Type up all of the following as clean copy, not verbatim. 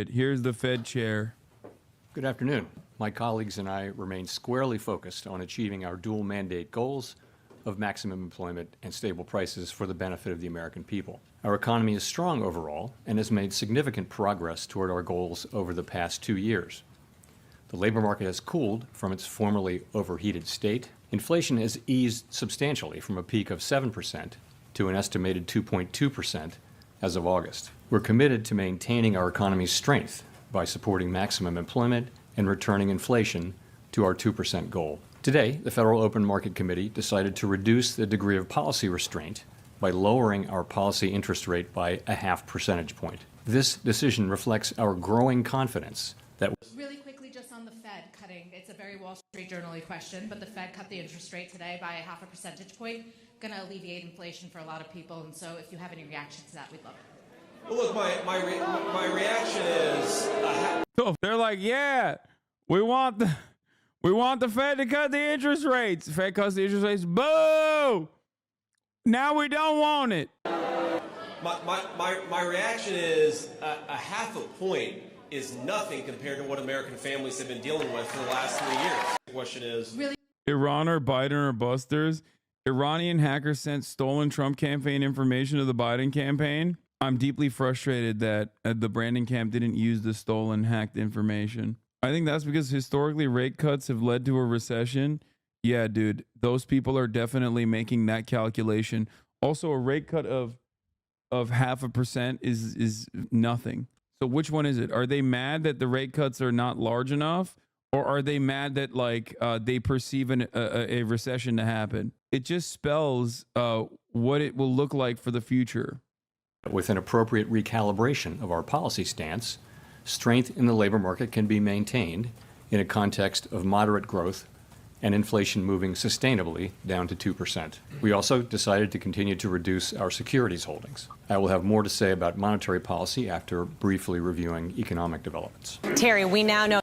Here's the Fed chair. Good afternoon. My colleagues and I remain squarely focused on achieving our dual mandate goals of maximum employment and stable prices for the benefit of the American people. Our economy is strong overall and has made significant progress toward our goals over the past 2 years. The labor market has cooled from its formerly overheated state. Inflation has eased substantially from a peak of 7% to an estimated 2.2% as of August. We're committed to maintaining our economy's strength by supporting maximum employment and returning inflation to our 2% goal. Today, the Federal Open Market Committee decided to reduce the degree of policy restraint by lowering our policy interest rate by 0.5 percentage point. This decision reflects our growing confidence that Really quickly, just on the Fed cutting, it's a very Wall Street Journal-y question, but the Fed cut the interest rate today by 0.5 percentage point, going to alleviate inflation for a lot of people, and so if you have any reaction to that, we'd love it. Well, look, my reaction is... So they're like, yeah, we want the Fed to cut the interest rates. The Fed cuts the interest rates. Boo! Now we don't want it. My reaction is 0.5 point is nothing compared to what American families have been dealing with for the last 3 years. The question is... Really? Iran or Biden or busters? Iranian hackers sent stolen Trump campaign information to the Biden campaign. I'm deeply frustrated that the Brandon camp didn't use the stolen, hacked information. I think that's because historically rate cuts have led to a recession. Yeah, dude, those people are definitely making that calculation. Also, a rate cut of 0.5% is nothing. So which one is it? Are they mad that the rate cuts are not large enough? Or are they mad that they perceive a recession to happen? It just spells what it will look like for the future. with an appropriate recalibration of our policy stance, strength in the labor market can be maintained in a context of moderate growth and inflation moving sustainably down to 2%. We also decided to continue to reduce our securities holdings. I will have more to say about monetary policy after briefly reviewing economic developments. Terry, we now know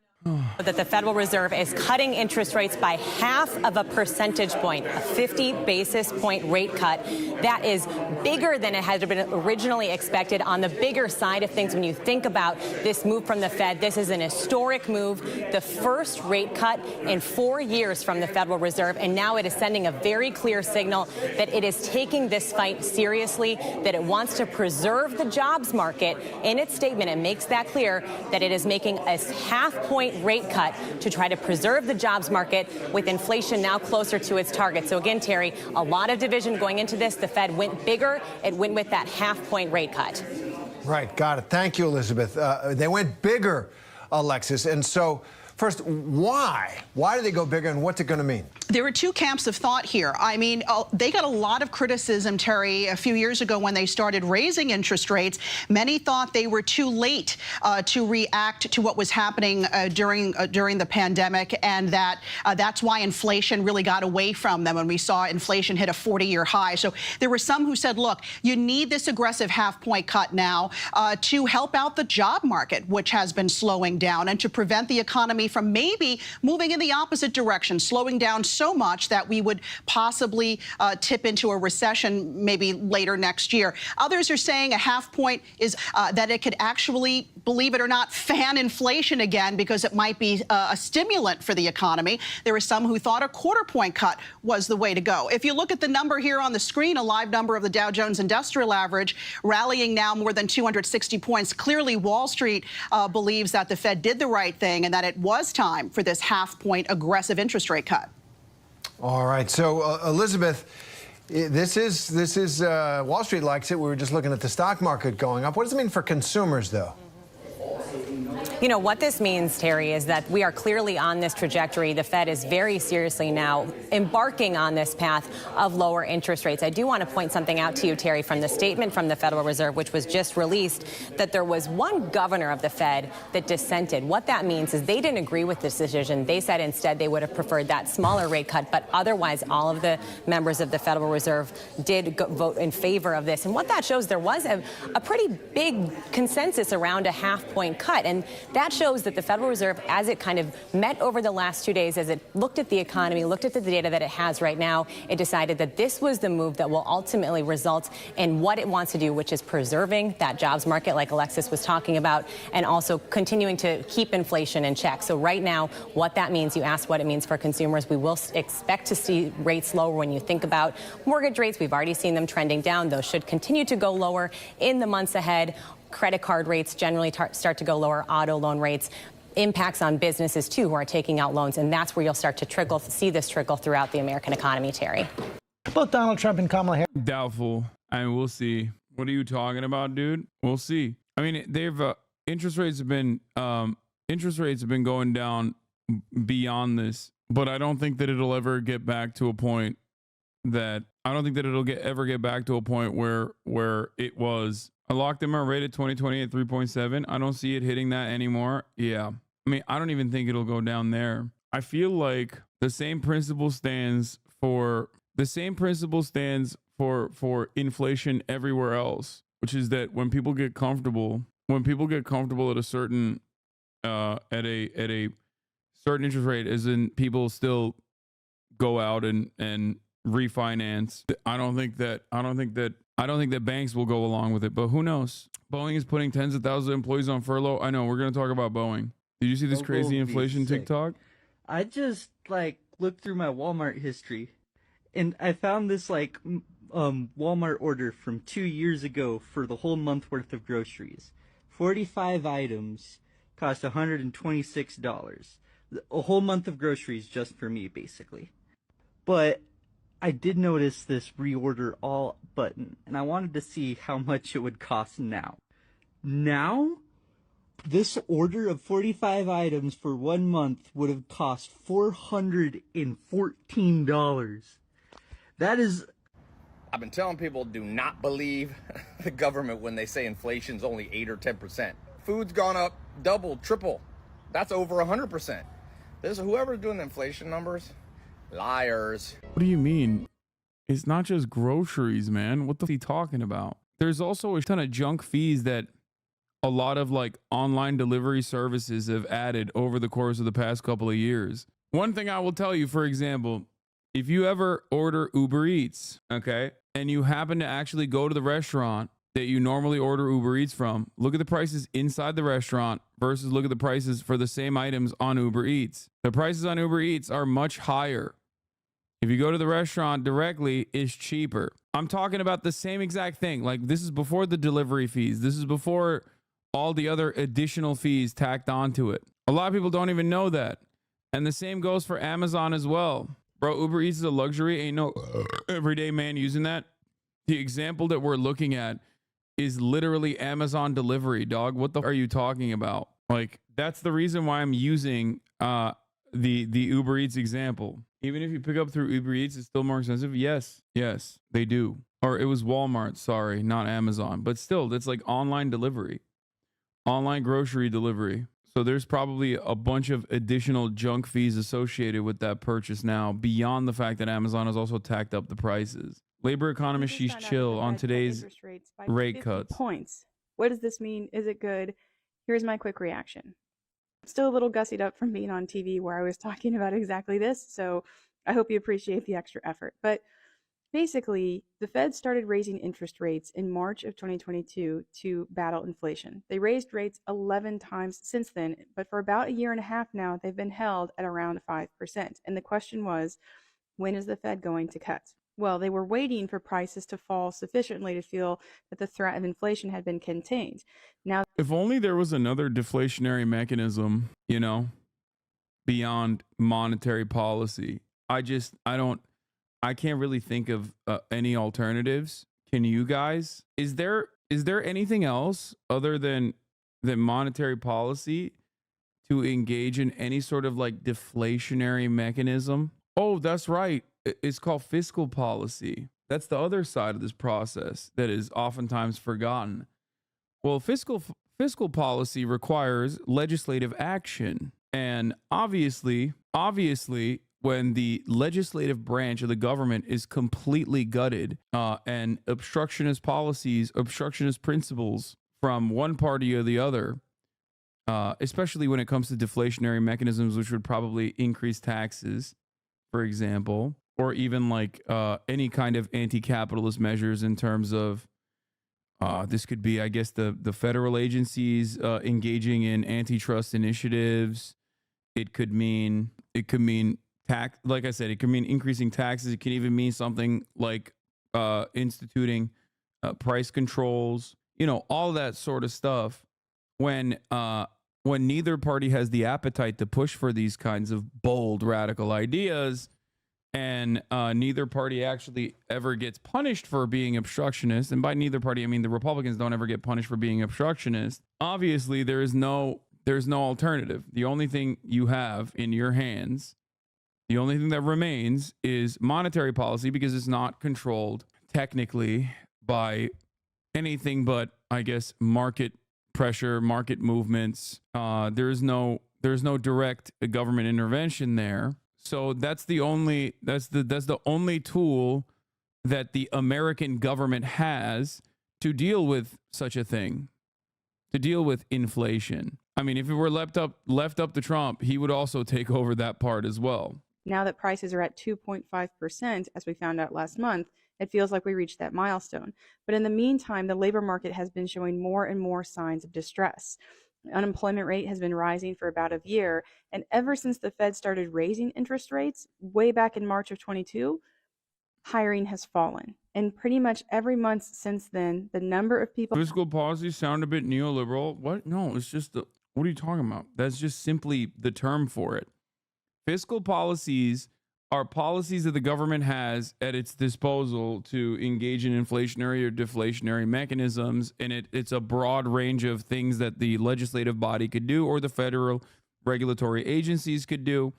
that the Federal Reserve is cutting interest rates by 0.5 percentage point, a 50 basis point rate cut. That is bigger than it had been originally expected. On the bigger side of things, when you think about this move from the Fed, this is an historic move, the first rate cut in 4 years from the Federal Reserve, and now it is sending a very clear signal that it is taking this fight seriously, that it wants to preserve the jobs market. In its statement, it makes that clear that it is making a 0.5 point rate cut to try to preserve the jobs market, with inflation now closer to its target. So again, Terry, a lot of division going into this. The Fed went bigger. It went with that 0.5 point rate cut. Right. Got it. Thank you, Elizabeth. They went bigger, Alexis. And so, first, why? Why did they go bigger, and what's it going to mean? There were two camps of thought here. I mean, they got a lot of criticism, Terry, a few years ago when they started raising interest rates. Many thought they were too late to react to what was happening during the pandemic, and that's why inflation really got away from them when we saw inflation hit a 40-year high. So there were some who said, look, you need this aggressive 0.5 point cut now to help out the job market, which has been slowing down, and to prevent the economy from maybe moving in the opposite direction, slowing down so much that we would possibly tip into a recession maybe later next year. Others are saying a 0.5 point is that it could actually, believe it or not, fan inflation again, because it might be a stimulant for the economy. There are some who thought a 0.25 point cut was the way to go. If you look at the number here on the screen, a live number of the Dow Jones Industrial Average rallying now more than 260 points. Clearly, Wall Street believes that the Fed did the right thing and that it was time for this 0.5 point aggressive interest rate cut. All right. So, Elizabeth, this is Wall Street likes it. We were just looking at the stock market going up. What does it mean for consumers, though? You know, what this means, Terry, is that we are clearly on this trajectory. The Fed is very seriously now embarking on this path of lower interest rates. I do want to point something out to you, Terry, from the statement from the Federal Reserve, which was just released, that there was one governor of the Fed that dissented. What that means is they didn't agree with this decision. They said instead they would have preferred that smaller rate cut, but otherwise all of the members of the Federal Reserve did vote in favor of this. And what that shows, there was a pretty big consensus around a 0.5 point cut. And That shows that the Federal Reserve, as it kind of met over the last 2 days, as it looked at the economy, looked at the data that it has right now, it decided that this was the move that will ultimately result in what it wants to do, which is preserving that jobs market like Alexis was talking about, and also continuing to keep inflation in check. So right now, what that means, you asked what it means for consumers. We will expect to see rates lower. When you think about mortgage rates, we've already seen them trending down. Those should continue to go lower in the months ahead. Credit card rates generally start to go lower, auto loan rates. Impacts on businesses, too, who are taking out loans. And that's where you'll start to see this trickle throughout the American economy, Terry. Both Donald Trump and Kamala Harris. Doubtful. I mean, we'll see. What are you talking about, dude? We'll see. I mean, they've interest rates have been going down beyond this, but I don't think that it'll ever get back to a point that ever get back to a point where it was. I locked in my rate at 2020 at 3.7. I don't see it hitting that anymore. Yeah. I mean, I don't even think it'll go down there. I feel like the same principle stands for inflation everywhere else, which is that when people get comfortable at a certain at a certain interest rate, as in people still go out and refinance. I don't think that banks will go along with it, but who knows? Boeing is putting tens of thousands of employees on furlough. I know we're going to talk about Boeing. Did you see this crazy inflation TikTok? I just looked through my Walmart history and I found this Walmart order from 2 years ago for the whole month worth of groceries. 45 items cost $126. A whole month of groceries just for me, basically. But I did notice this reorder all button, and I wanted to see how much it would cost now. Now, this order of 45 items for 1 month would have cost $414. That is... I've been telling people, do not believe the government when they say inflation's only 8 or 10%. Food's gone up double, triple. That's over 100%. Whoever's doing the inflation numbers, liars. What do you mean? It's not just groceries, man. What the f*** are you talking about? There's also a ton of junk fees that a lot of online delivery services have added over the course of the past couple of years. One thing I will tell you, for example, if you ever order Uber Eats, okay, and you happen to actually go to the restaurant that you normally order Uber Eats from, look at the prices inside the restaurant versus look at the prices for the same items on Uber Eats. The prices on Uber Eats are much higher. If you go to the restaurant directly, it's cheaper. I'm talking about the same exact thing. This is before the delivery fees. This is before all the other additional fees tacked onto it. A lot of people don't even know that. And the same goes for Amazon as well. Bro, Uber Eats is a luxury. Ain't no everyday man using that. The example that we're looking at is literally Amazon delivery, dog. What the are you talking about? That's the reason why I'm using the Uber Eats example. Even if you pick up through Uber Eats, it's still more expensive. Yes, they do. Or it was Walmart, sorry, not Amazon. But still, that's online delivery, online grocery delivery. So there's probably a bunch of additional junk fees associated with that purchase now, beyond the fact that Amazon has also tacked up the prices. Labor economist, she's chill on today's rate cuts. Points. What does this mean? Is it good? Here's my quick reaction. Still a little gussied up from being on TV where I was talking about exactly this, so I hope you appreciate the extra effort. But basically, the Fed started raising interest rates in March of 2022 to battle inflation. They raised rates 11 times since then, but for about a year and a half now, they've been held at around 5%. And the question was, when is the Fed going to cut? Well, they were waiting for prices to fall sufficiently to feel that the threat of inflation had been contained. Now, if only there was another deflationary mechanism, beyond monetary policy. I can't really think of any alternatives. Can you guys? Is there anything else other than monetary policy to engage in any sort of deflationary mechanism? Oh, that's right. It's called fiscal policy. That's the other side of this process that is oftentimes forgotten. Well, fiscal policy requires legislative action. And obviously, when the legislative branch of the government is completely gutted and obstructionist policies, obstructionist principles from one party or the other especially when it comes to deflationary mechanisms, which would probably increase taxes, for example, or even like any kind of anti-capitalist measures in terms of this could be, I guess, the federal agencies engaging in antitrust initiatives. It could mean tax. Like I said, it could mean increasing taxes. It can even mean something like instituting price controls. You know, all that sort of stuff. When neither party has the appetite to push for these kinds of bold, radical ideas, and neither party actually ever gets punished for being obstructionist, and by neither party I mean the Republicans don't ever get punished for being obstructionist, obviously there's no alternative. The only thing you have in your hands, the only thing that remains, is monetary policy, because it's not controlled technically by anything but, I guess, market pressure, market movements. There's no direct government intervention there. So that's the only tool that the American government has to deal with such a thing, to deal with inflation. I mean, if it were left up to Trump, he would also take over that part as well. Now that prices are at 2.5%, as we found out last month, it feels like we reached that milestone. But in the meantime, the labor market has been showing more and more signs of distress. The unemployment rate has been rising for about a year, and ever since the Fed started raising interest rates way back in March of 22, hiring has fallen. And pretty much every month since then, the number of people... Fiscal policies sound a bit neoliberal. What? No, it's just what are you talking about? That's just simply the term for it. Fiscal policies are policies that the government has at its disposal to engage in inflationary or deflationary mechanisms, and it's a broad range of things that the legislative body could do or the federal regulatory agencies could do,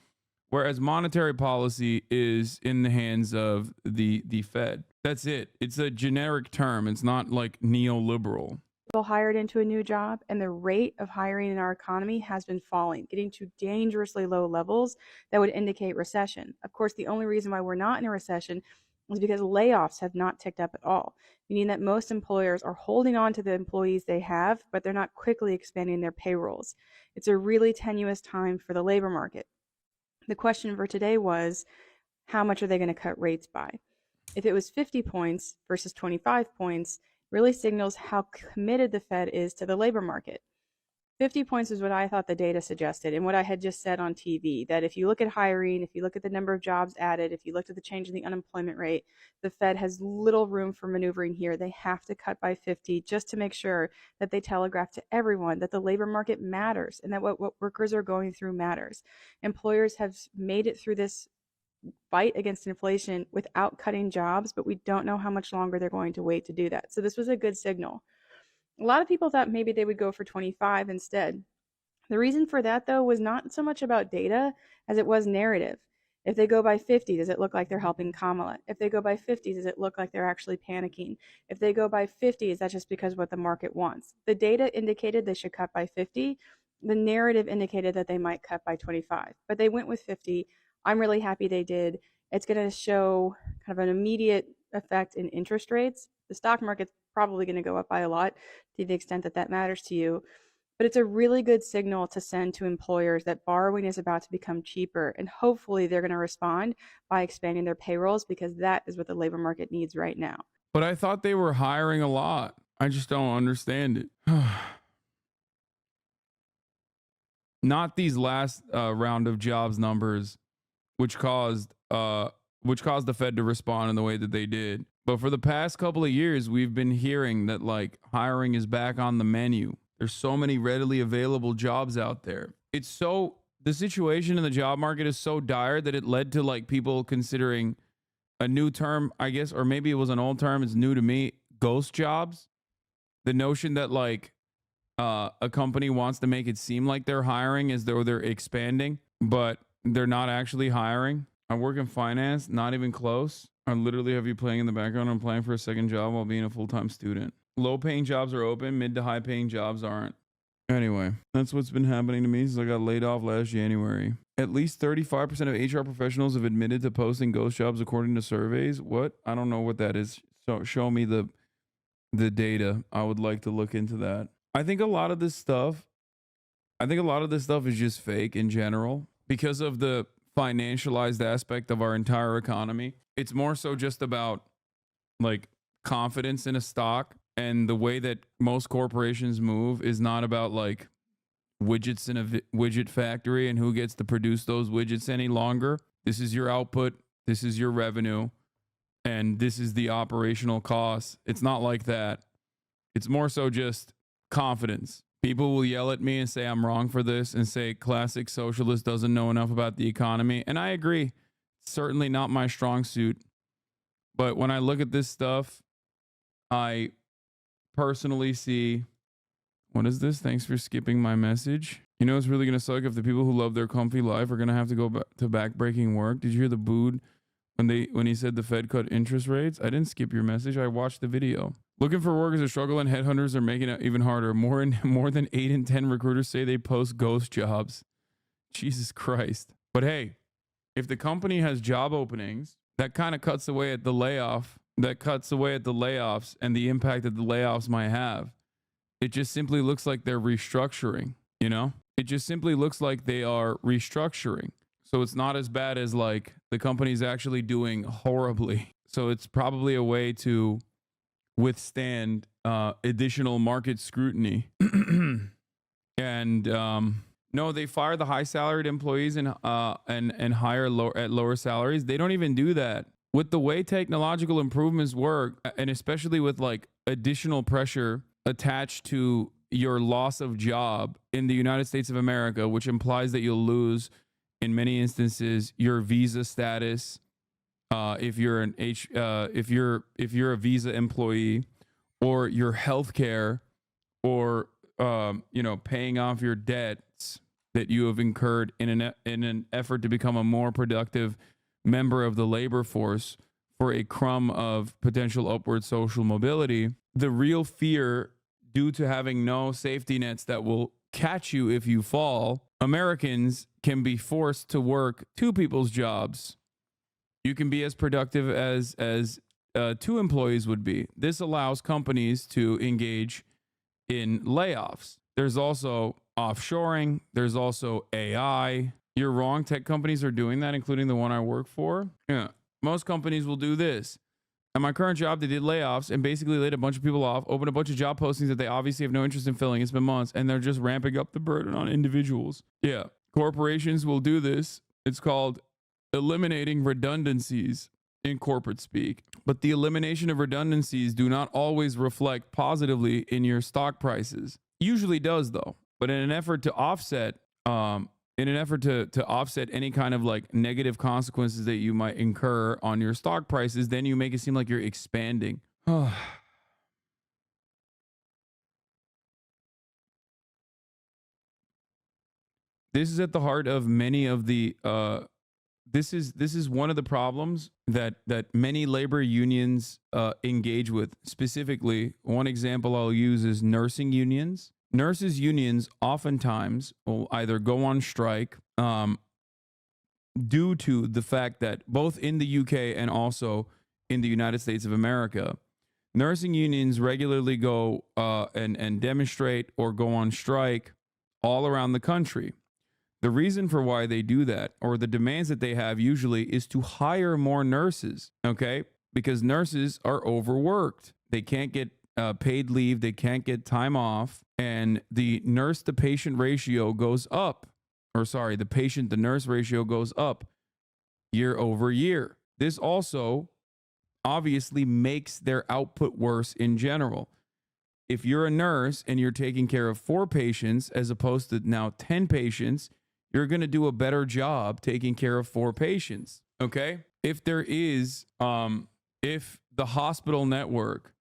whereas monetary policy is in the hands of the Fed. That's it. It's a generic term. It's not like neoliberal. Hired into a new job, and the rate of hiring in our economy has been falling, getting to dangerously low levels that would indicate recession. Of course, the only reason why we're not in a recession is because layoffs have not ticked up at all, meaning that most employers are holding on to the employees they have, but they're not quickly expanding their payrolls. It's a really tenuous time for the labor market. The question for today was, how much are they going to cut rates by? If it was 50 points versus 25 points, really signals how committed the Fed is to the labor market. 50 points is what I thought the data suggested, and what I had just said on TV, that if you look at hiring, if you look at the number of jobs added, if you looked at the change in the unemployment rate, the Fed has little room for maneuvering here. They have to cut by 50 just to make sure that they telegraph to everyone that the labor market matters and that what workers are going through matters. Employers have made it through this fight against inflation without cutting jobs, but we don't know how much longer they're going to wait to do that. So this was a good signal. A lot of people thought maybe they would go for 25 instead. The reason for that, though, was not so much about data as it was narrative. If they go by 50, does it look like they're helping Kamala? If they go by 50, does it look like they're actually panicking? If they go by 50, is that just because what the market wants? The data indicated they should cut by 50. The narrative indicated that they might cut by 25, but they went with 50. I'm really happy they did. It's going to show kind of an immediate effect in interest rates. The stock market's probably going to go up by a lot to the extent that that matters to you. But it's a really good signal to send to employers that borrowing is about to become cheaper. And hopefully they're going to respond by expanding their payrolls, because that is what the labor market needs right now. But I thought they were hiring a lot. I just don't understand it. Not these last round of jobs numbers, which caused the Fed to respond in the way that they did. But for the past couple of years, we've been hearing that like hiring is back on the menu. There's so many readily available jobs out there. The situation in the job market is so dire that it led to like people considering a new term, I guess, or maybe it was an old term. It's new to me. Ghost jobs. The notion that like a company wants to make it seem like they're hiring as though they're expanding, but they're not actually hiring. I work in finance, not even close. I literally have you playing in the background. I'm applying for a second job while being a full-time student. Low-paying jobs are open. Mid to high-paying jobs aren't. Anyway, that's what's been happening to me since I got laid off last January. At least 35% of HR professionals have admitted to posting ghost jobs according to surveys. What? I don't know what that is. So show me the data. I would like to look into that. I think a lot of this stuff I think a lot of this stuff is just fake in general because of the financialized aspect of our entire economy. It's more so just about like confidence in a stock, and the way that most corporations move is not about like widgets in a widget factory and who gets to produce those widgets any longer. This is your output, this is your revenue, and this is the operational cost. It's not like that. It's more so just confidence. People will yell at me and say I'm wrong for this and say classic socialist doesn't know enough about the economy. And I agree. Certainly not my strong suit. But when I look at this stuff, I personally see, what is this? Thanks for skipping my message. You know, it's really going to suck if the people who love their comfy life are going to have to go back to backbreaking work. Did you hear the booed when he said the Fed cut interest rates? I didn't skip your message. I watched the video. Looking for work is a struggle, and headhunters are making it even harder. More than 8 in 10 recruiters say they post ghost jobs. Jesus Christ. But hey, if the company has job openings, that kind of cuts away at the layoff. That cuts away at the layoffs and the impact that the layoffs might have. It just simply looks like they're restructuring, you know? It just simply looks like they are restructuring. So it's not as bad as like the company's actually doing horribly. So it's probably a way to withstand additional market scrutiny. And no, they fire the high salaried employees and hire at lower salaries. They don't even do that. With the way technological improvements work, and especially with like additional pressure attached to your loss of job in the United States of America, which implies that you'll lose, in many instances, your visa status. If you're if you're a visa employee, or your health care, or paying off your debts that you have incurred in an effort to become a more productive member of the labor force for a crumb of potential upward social mobility. The real fear, due to having no safety nets that will catch you if you fall, Americans can be forced to work 2 people's jobs. You can be as productive as 2 employees would be. This allows companies to engage in layoffs. There's also offshoring. There's also AI. You're wrong. Tech companies are doing that, including the one I work for. Yeah. Most companies will do this. At my current job, they did layoffs and basically laid a bunch of people off, opened a bunch of job postings that they obviously have no interest in filling. It's been months, and they're just ramping up the burden on individuals. Yeah. Corporations will do this. It's called eliminating redundancies in corporate speak. But the elimination of redundancies do not always reflect positively in your stock prices. Usually does, though. But in an effort to offset any kind of like negative consequences that you might incur on your stock prices, then you make it seem like you're expanding. This is at the heart of many of the this is one of the problems that many labor unions engage with. Specifically, one example I'll use is nursing unions. Nurses unions oftentimes will either go on strike due to the fact that both in the UK and also in the United States of America, nursing unions regularly go and demonstrate or go on strike all around the country. The reason for why they do that, or the demands that they have usually, is to hire more nurses, okay? Because nurses are overworked. They can't get paid leave. They can't get time off. And the nurse-to-patient ratio goes up. The patient-to-nurse ratio goes up year over year. This also obviously makes their output worse in general. If you're a nurse and you're taking care of 4 patients as opposed to now 10 patients, you're going to do a better job taking care of 4 patients, okay? If there is, if the hospital network,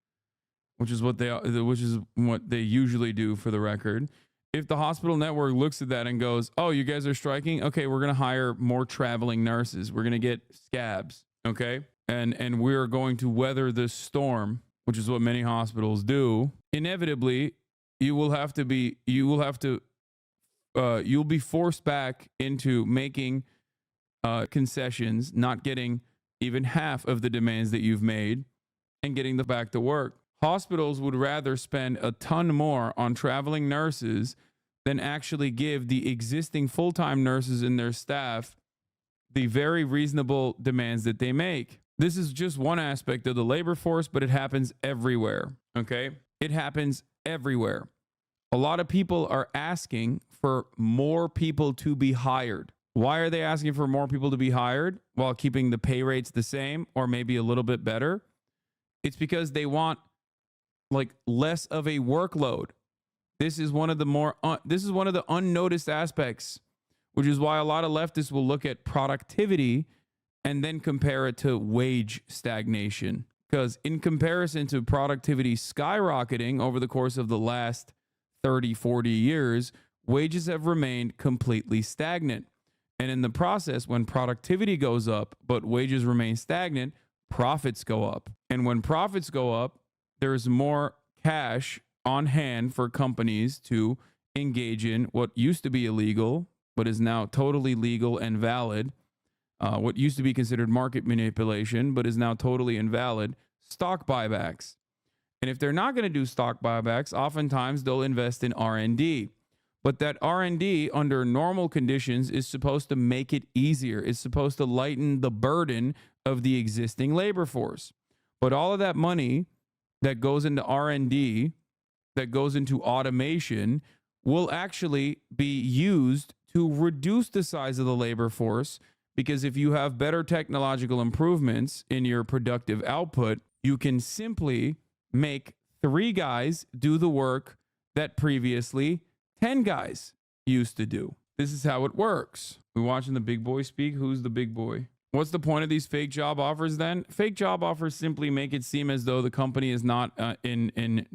which is what they usually do for the record, if the hospital network looks at that and goes, oh, you guys are striking? Okay, we're going to hire more traveling nurses. We're going to get scabs, okay? And we're going to weather this storm, which is what many hospitals do. Inevitably, you'll be forced back into making concessions, not getting even half of the demands that you've made, and getting them back to work. Hospitals would rather spend a ton more on traveling nurses than actually give the existing full-time nurses and their staff the very reasonable demands that they make. This is just one aspect of the labor force, but it happens everywhere, okay? It happens everywhere. A lot of people are asking for more people to be hired. Why are they asking for more people to be hired while keeping the pay rates the same or maybe a little bit better? It's because they want like less of a workload. This is one of the unnoticed aspects, which is why a lot of leftists will look at productivity and then compare it to wage stagnation. Because in comparison to productivity skyrocketing over the course of the last 30, 40 years, wages have remained completely stagnant. And in the process, when productivity goes up, but wages remain stagnant, profits go up. And when profits go up, there's more cash on hand for companies to engage in what used to be illegal, but is now totally legal and valid. What used to be considered market manipulation, but is now totally invalid, stock buybacks. And if they're not going to do stock buybacks, oftentimes they'll invest in R&D. But that R&D under normal conditions is supposed to make it easier. It's supposed to lighten the burden of the existing labor force. But all of that money that goes into R&D, that goes into automation, will actually be used to reduce the size of the labor force, because if you have better technological improvements in your productive output, you can simply make 3 guys do the work that previously 10 guys used to do. This is how it works. We watching the big boy speak? Who's the big boy? What's the point of these fake job offers then? Fake job offers simply make it seem as though the company is not in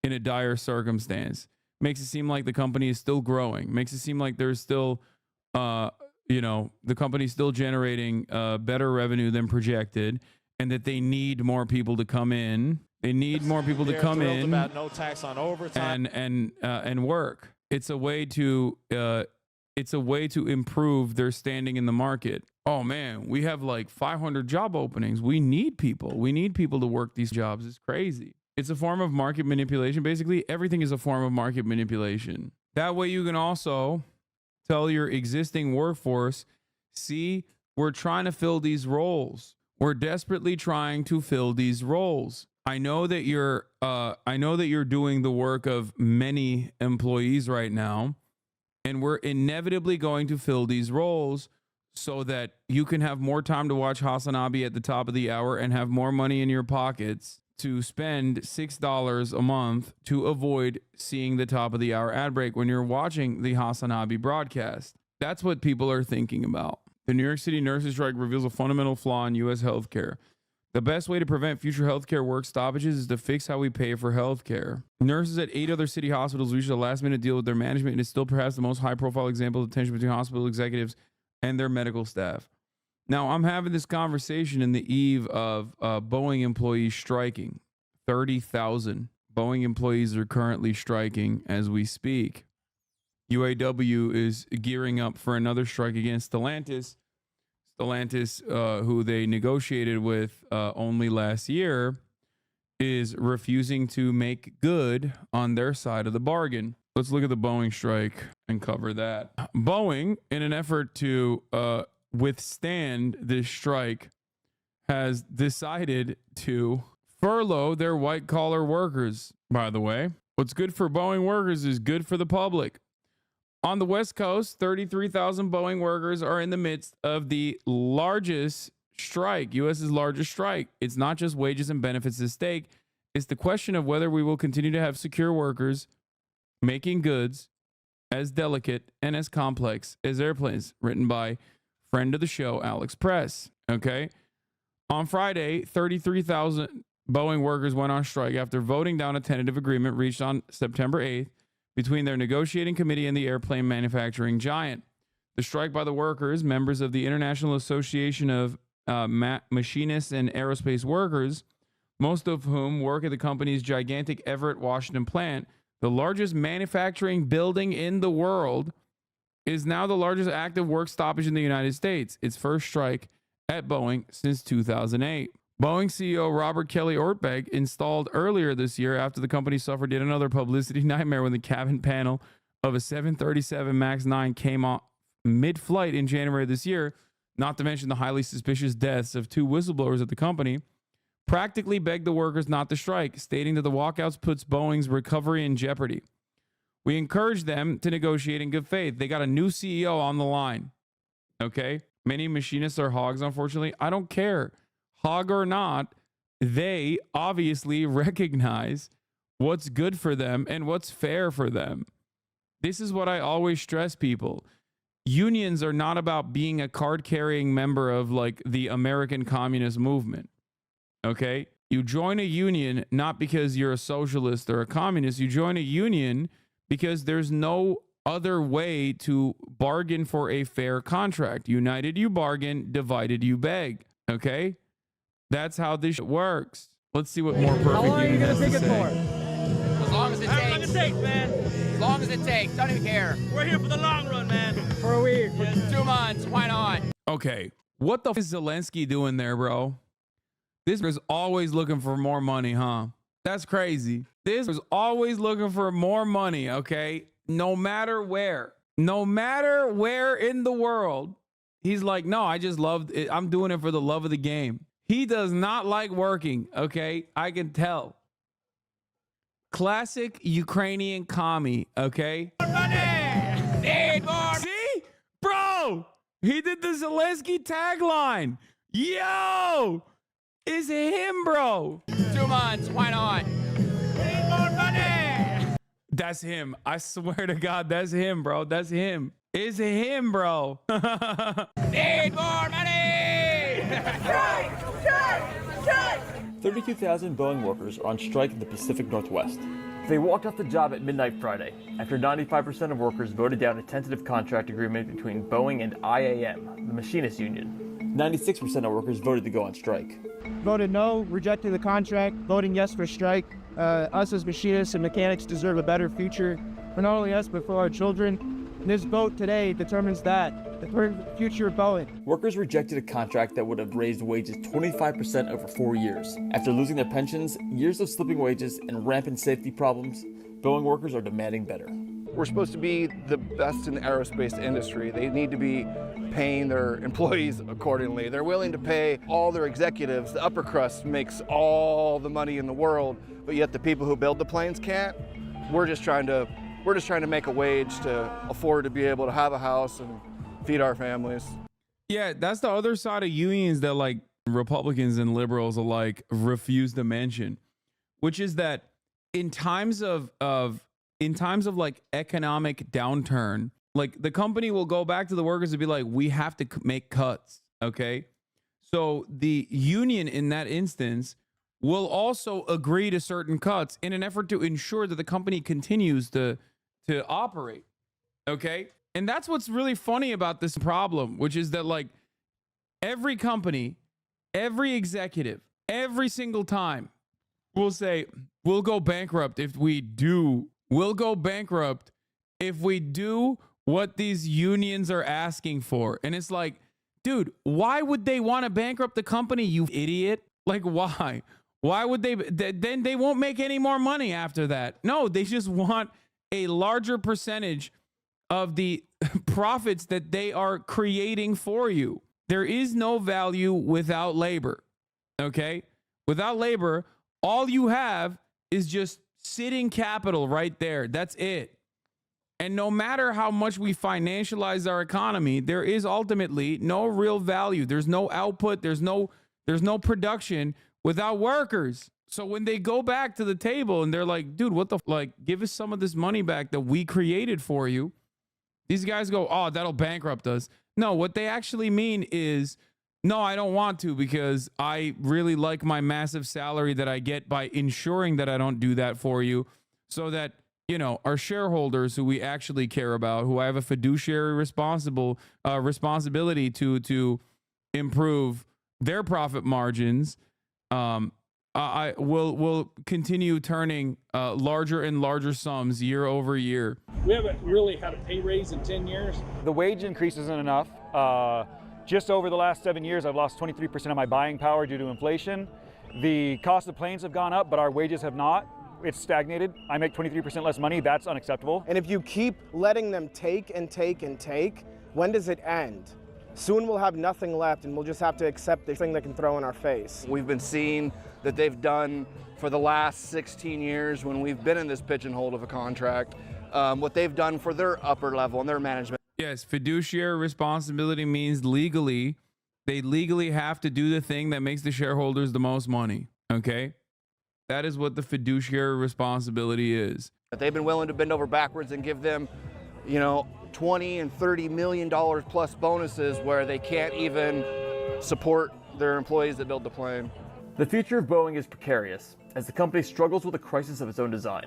a dire circumstance. Makes it seem like the company is still growing. Makes it seem like there's still, the company's still generating better revenue than projected, and that they need more people to come in. They need more people to come in about no tax on overtime and work. It's a way to improve their standing in the market. Oh man, we have like 500 job openings. We need people. We need people to work these jobs. It's crazy. It's a form of market manipulation. Basically, everything is a form of market manipulation. That way you can also tell your existing workforce, see, we're trying to fill these roles. We're desperately trying to fill these roles. I know that you're doing the work of many employees right now, and we're inevitably going to fill these roles so that you can have more time to watch HasanAbi at the top of the hour and have more money in your pockets to spend $6 a month to avoid seeing the top of the hour ad break when you're watching the HasanAbi broadcast. That's what people are thinking about. The New York City nurses strike reveals a fundamental flaw in U.S. healthcare. The best way to prevent future healthcare work stoppages is to fix how we pay for healthcare. Nurses at 8 other city hospitals reached a last-minute deal with their management, and is still perhaps the most high-profile example of tension between hospital executives and their medical staff. Now, I'm having this conversation in the eve of Boeing employees striking. 30,000 Boeing employees are currently striking as we speak. UAW is gearing up for another strike against Stellantis. Stellantis, who they negotiated with only last year, is refusing to make good on their side of the bargain. Let's look at the Boeing strike and cover that. Boeing, in an effort to withstand this strike, has decided to furlough their white-collar workers. By the way, what's good for Boeing workers is good for the public. On the West Coast, 33,000 Boeing workers are in the midst of the largest strike, U.S.'s largest strike. It's not just wages and benefits at stake. It's the question of whether we will continue to have secure workers making goods as delicate and as complex as airplanes, written by friend of the show, Alex Press. Okay. On Friday, 33,000 Boeing workers went on strike after voting down a tentative agreement reached on September 8th between their negotiating committee and the airplane manufacturing giant. The strike by the workers, members of the International Association of Machinists and Aerospace Workers, most of whom work at the company's gigantic Everett, Washington plant, the largest manufacturing building in the world, is now the largest active work stoppage in the United States, its first strike at Boeing since 2008. Boeing CEO Robert Kelly Ortberg installed earlier this year after the company suffered yet another publicity nightmare when the cabin panel of a 737 MAX 9 came off mid-flight in January this year, not to mention the highly suspicious deaths of 2 whistleblowers at the company, practically begged the workers not to strike, stating that the walkouts puts Boeing's recovery in jeopardy. We encourage them to negotiate in good faith. They got a new CEO on the line. Okay? Many machinists are hogs, unfortunately. I don't care. Hog or not, they obviously recognize what's good for them and what's fair for them. This is what I always stress people. Unions are not about being a card-carrying member of like the American communist movement. Okay? You join a union not because you're a socialist or a communist. You join a union because there's no other way to bargain for a fair contract. United you bargain, divided you beg. Okay? That's how this works. Let's see what more perfect union has to say. As long as it takes. How long it takes, man. As long as it takes. Don't even care. We're here for the long run, man. For a week. 2 months. Why not? Okay. What the f is Zelensky doing there, bro? This is always looking for more money, huh? That's crazy. This was always looking for more money, okay? No matter where. No matter where in the world. He's like, no, I just love it. I'm doing it for the love of the game. He does not like working, okay? I can tell. Classic Ukrainian commie, okay? Need more. See? Bro, he did the Zelensky tagline. Yo! It's him, bro. 2 months. Why not? Need more money. That's him. I swear to God, that's him, bro. That's him. It's him, bro. Need more money. Strike! Strike! Strike! 32,000 Boeing workers are on strike in the Pacific Northwest. They walked off the job at midnight Friday after 95% of workers voted down a tentative contract agreement between Boeing and IAM, the machinists union. 96% of workers voted to go on strike. Voted no, rejecting the contract, voting yes for strike. Us as machinists and mechanics deserve a better future for not only us but for our children. And this vote today determines that, the future of Boeing. Workers rejected a contract that would have raised wages 25% over 4 years. After losing their pensions, years of slipping wages, and rampant safety problems, Boeing workers are demanding better. We're supposed to be the best in the aerospace industry. They need to be paying their employees accordingly. They're willing to pay all their executives. The upper crust makes all the money in the world, but yet the people who build the planes can't. We're just trying to make a wage to afford to be able to have a house and feed our families. Yeah, that's the other side of unions that like Republicans and liberals alike refuse to mention, which is that in times of like economic downturn, like the company will go back to the workers and be like, we have to make cuts. Okay. So the union in that instance will also agree to certain cuts in an effort to ensure that the company continues to operate. Okay. And that's what's really funny about this problem, which is that like every company, every executive, every single time will say, we'll go bankrupt if we do. We'll go bankrupt if we do what these unions are asking for. And it's like, dude, why would they want to bankrupt the company, you idiot? Like, why? Why would they? Then they won't make any more money after that. No, they just want a larger percentage of the profits that they are creating for you. There is no value without labor. Okay? Without labor, all you have is just sitting capital right there. That's it. And no matter how much we financialize our economy, there is ultimately no real value. There's no output. There's no production without workers. So when they go back to the table and they're like, dude, what the, like, give us some of this money back that we created for you. These guys go, oh, that'll bankrupt us. No, what they actually mean is, no, I don't want to because I really like my massive salary that I get by ensuring that I don't do that for you so that, you know, our shareholders who we actually care about, who I have a fiduciary responsibility to improve their profit margins, I will continue turning larger and larger sums year over year. We haven't really had a pay raise in 10 years. The wage increase isn't enough. Just over the last 7 years, I've lost 23% of my buying power due to inflation. The cost of planes have gone up, but our wages have not. it's stagnated. I make 23% less money. That's unacceptable. And if you keep letting them take and take and take, when does it end? Soon we'll have nothing left and we'll just have to accept the thing they can throw in our face. We've been seeing that they've done for the last 16 years when we've been in this pigeonhole of a contract, what they've done for their upper level and their management. Yes, fiduciary responsibility means legally, they legally have to do the thing that makes the shareholders the most money, okay? That is what the fiduciary responsibility is. They've been willing to bend over backwards and give them, you know, $20 and $30 million plus bonuses where they can't even support their employees that build the plane. The future of Boeing is precarious as the company struggles with a crisis of its own design,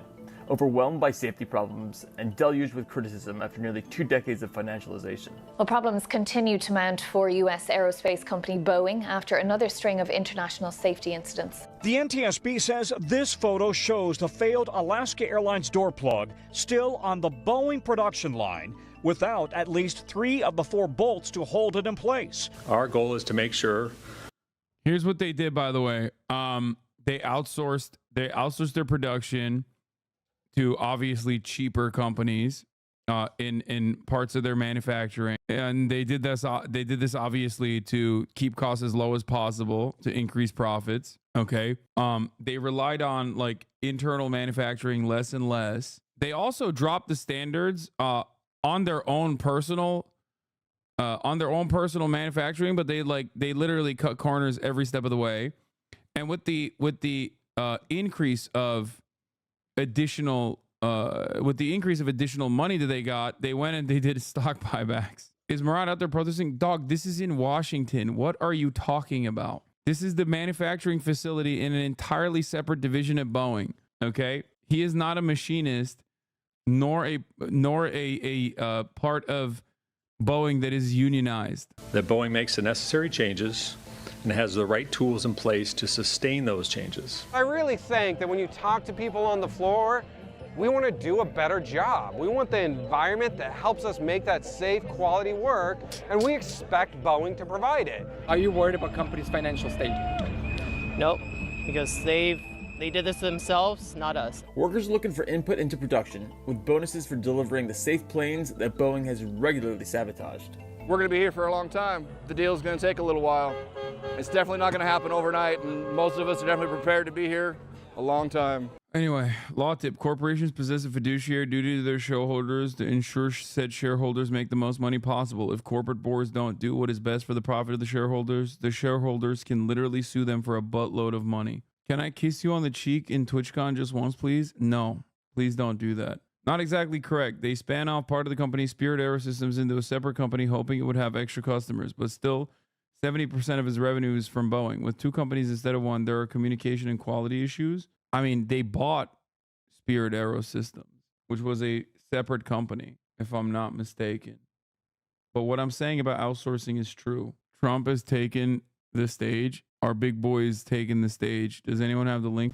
overwhelmed by safety problems and deluged with criticism after nearly 2 decades of financialization. Well, problems continue to mount for U.S. aerospace company Boeing after another string of international safety incidents. The NTSB says this photo shows the failed Alaska Airlines door plug still on the Boeing production line without at least 3 of the 4 bolts to hold it in place. Our goal is to make sure. Here's what they did, by the way. They outsourced their production to obviously cheaper companies in parts of their manufacturing, and they did this obviously to keep costs as low as possible to increase profits. Okay. They relied on like internal manufacturing less and less. They also dropped the standards on their own personal manufacturing, but they literally cut corners every step of the way. And with the increase of additional money that they got, they went and they did stock buybacks. Is Murad out there protesting? Dog, this is in Washington. What are you talking about? This is the manufacturing facility in an entirely separate division at Boeing. Okay, he is not a machinist, nor a part of Boeing that is unionized. That Boeing makes the necessary changes and has the right tools in place to sustain those changes. I really think that when you talk to people on the floor, we want to do a better job. We want the environment that helps us make that safe, quality work, and we expect Boeing to provide it. Are you worried about company's financial state? Nope, because they did this themselves, not us. Workers are looking for input into production, with bonuses for delivering the safe planes that Boeing has regularly sabotaged. We're going to be here for a long time. The deal's going to take a little while. It's definitely not going to happen overnight, and most of us are definitely prepared to be here a long time. Anyway, law tip: corporations possess a fiduciary duty to their shareholders to ensure said shareholders make the most money possible. If corporate boards don't do what is best for the profit of the shareholders can literally sue them for a buttload of money. Can I kiss you on the cheek in TwitchCon just once, please? No, please don't do that. Not exactly correct. They span off part of the company, Spirit Aerosystems, into a separate company, hoping it would have extra customers. But still, 70% of its revenue is from Boeing. With 2 companies instead of 1, there are communication and quality issues. I mean, they bought Spirit Aerosystems, which was a separate company, if I'm not mistaken. But what I'm saying about outsourcing is true. Trump has taken the stage. Our big boy is taking the stage. Does anyone have the link?